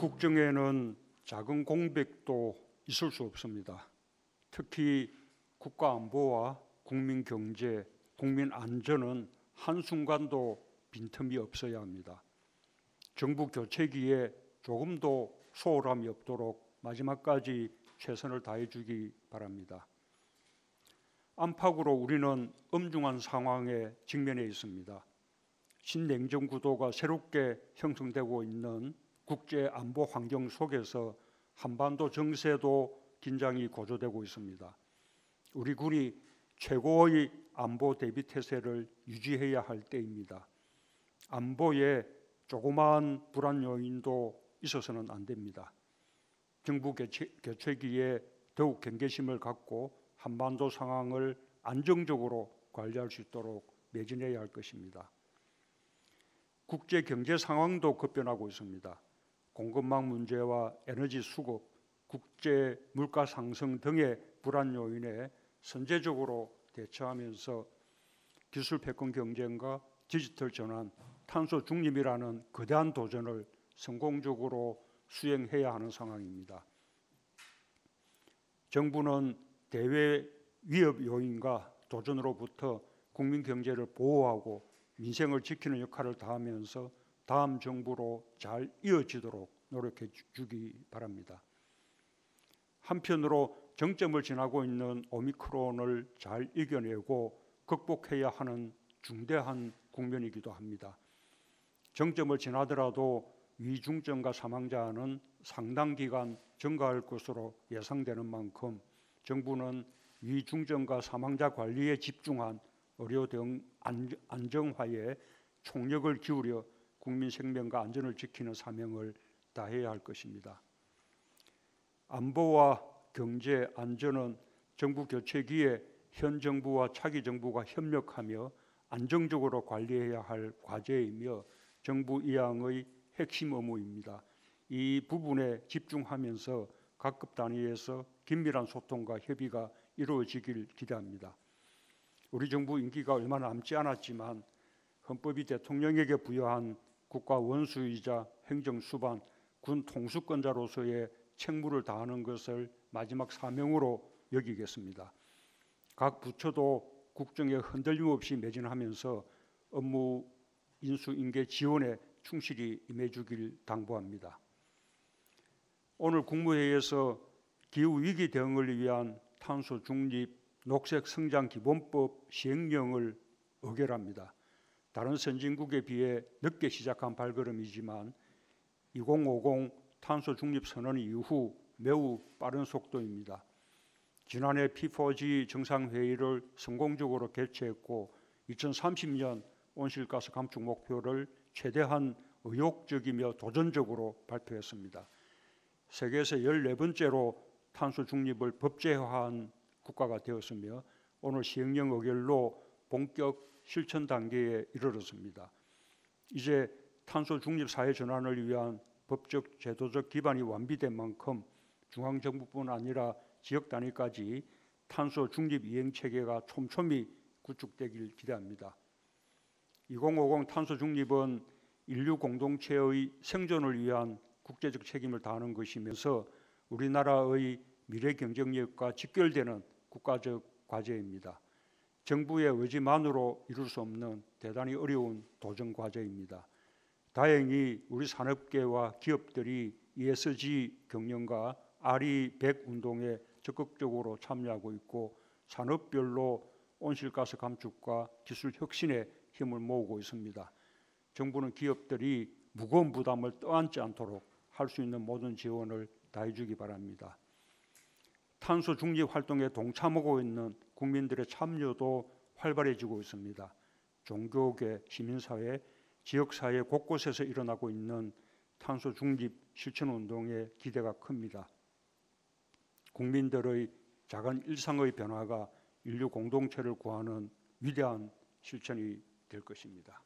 국정에는 작은 공백도 있을 수 없습니다. 특히 국가 안보와 국민 경제, 국민 안전은 한순간도 빈틈이 없어야 합니다. 정부 교체기에 조금도 소홀함이 없도록 마지막까지 최선을 다해 주기 바랍니다. 안팎으로 우리는 엄중한 상황에 직면해 있습니다. 신냉전 구도가 새롭게 형성되고 있는 국제 안보 환경 속에서 한반도 정세도 긴장이 고조되고 있습니다. 우리 군이 최고의 안보 대비 태세를 유지해야 할 때입니다. 안보에 조그마한 불안 요인도 있어서는 안 됩니다. 정부 교체기에 더욱 경계심을 갖고 한반도 상황을 안정적으로 관리할 수 있도록 매진해야 할 것입니다. 국제 경제 상황도 급변하고 있습니다. 공급망 문제와 에너지 수급, 국제 물가 상승 등의 불안 요인에 선제적으로 대처하면서 기술 패권 경쟁과 디지털 전환, 탄소 중립이라는 거대한 도전을 성공적으로 수행해야 하는 상황입니다. 정부는 대외 위협 요인과 도전으로부터 국민 경제를 보호하고 민생을 지키는 역할을 다하면서 다음 정부로 잘 이어지도록 노력해 주기 바랍니다. 한편으로 정점을 지나고 있는 오미크론을 잘 이겨내고 극복해야 하는 중대한 국면이기도 합니다. 정점을 지나더라도 위중증과 사망자는 상당 기간 증가할 것으로 예상되는 만큼 정부는 위중증과 사망자 관리에 집중한 의료 등 안정화에 총력을 기울여 국민 생명과 안전을 지키는 사명을 다해야 할 것입니다. 안보와 경제, 안전은 정부 교체기에 현 정부와 차기 정부가 협력하며 안정적으로 관리해야 할 과제이며 정부 이항의 핵심 의무입니다. 이 부분에 집중하면서 각급 단위에서 긴밀한 소통과 협의가 이루어지길 기대합니다. 우리 정부 임기가 얼마 남지 않았지만 헌법이 대통령에게 부여한 국가 원수이자 행정수반, 군 통수권자로서의 책무를 다하는 것을 마지막 사명으로 여기겠습니다. 각 부처도 국정에 흔들림 없이 매진하면서 업무 인수인계 지원에 충실히 임해주길 당부합니다. 오늘 국무회의에서 기후위기 대응을 위한 탄소 중립 녹색 성장 기본법 시행령을 의결합니다. 다른 선진국에 비해 늦게 시작한 발걸음이지만 2050 탄소 중립 선언 이후 매우 빠른 속도입니다. 지난해 P4G 정상회의를 성공적으로 개최했고 2030년 온실가스 감축 목표를 최대한 의욕적이며 도전적으로 발표했습니다. 세계에서 14번째로 탄소 중립을 법제화한 국가가 되었으며 오늘 시행령 의결로 본격 실천 단계에 이르렀습니다. 이제 탄소 중립 사회 전환을 위한 법적 제도적 기반이 완비된 만큼 중앙정부뿐 아니라 지역 단위까지 탄소 중립 이행 체계가 촘촘히 구축되길 기대합니다. 2050 탄소 중립은 인류 공동체의 생존을 위한 국제적 책임을 다하는 것이면서 우리나라의 미래 경쟁력과 직결되는 국가적 과제입니다. 정부의 의지만으로 이룰 수 없는 대단히 어려운 도전 과제입니다. 다행히 우리 산업계와 기업들이 ESG 경영과 RE100 운동에 적극적으로 참여하고 있고 산업별로 온실가스 감축과 기술 혁신에 힘을 모으고 있습니다. 정부는 기업들이 무거운 부담을 떠안지 않도록 할 수 있는 모든 지원을 다해 주기 바랍니다. 탄소 중립 활동에 동참하고 있는 국민들의 참여도 활발해지고 있습니다. 종교계, 시민사회, 지역사회 곳곳에서 일어나고 있는 탄소 중립 실천 운동에 기대가 큽니다. 국민들의 작은 일상의 변화가 인류 공동체를 구하는 위대한 실천이 될 것입니다.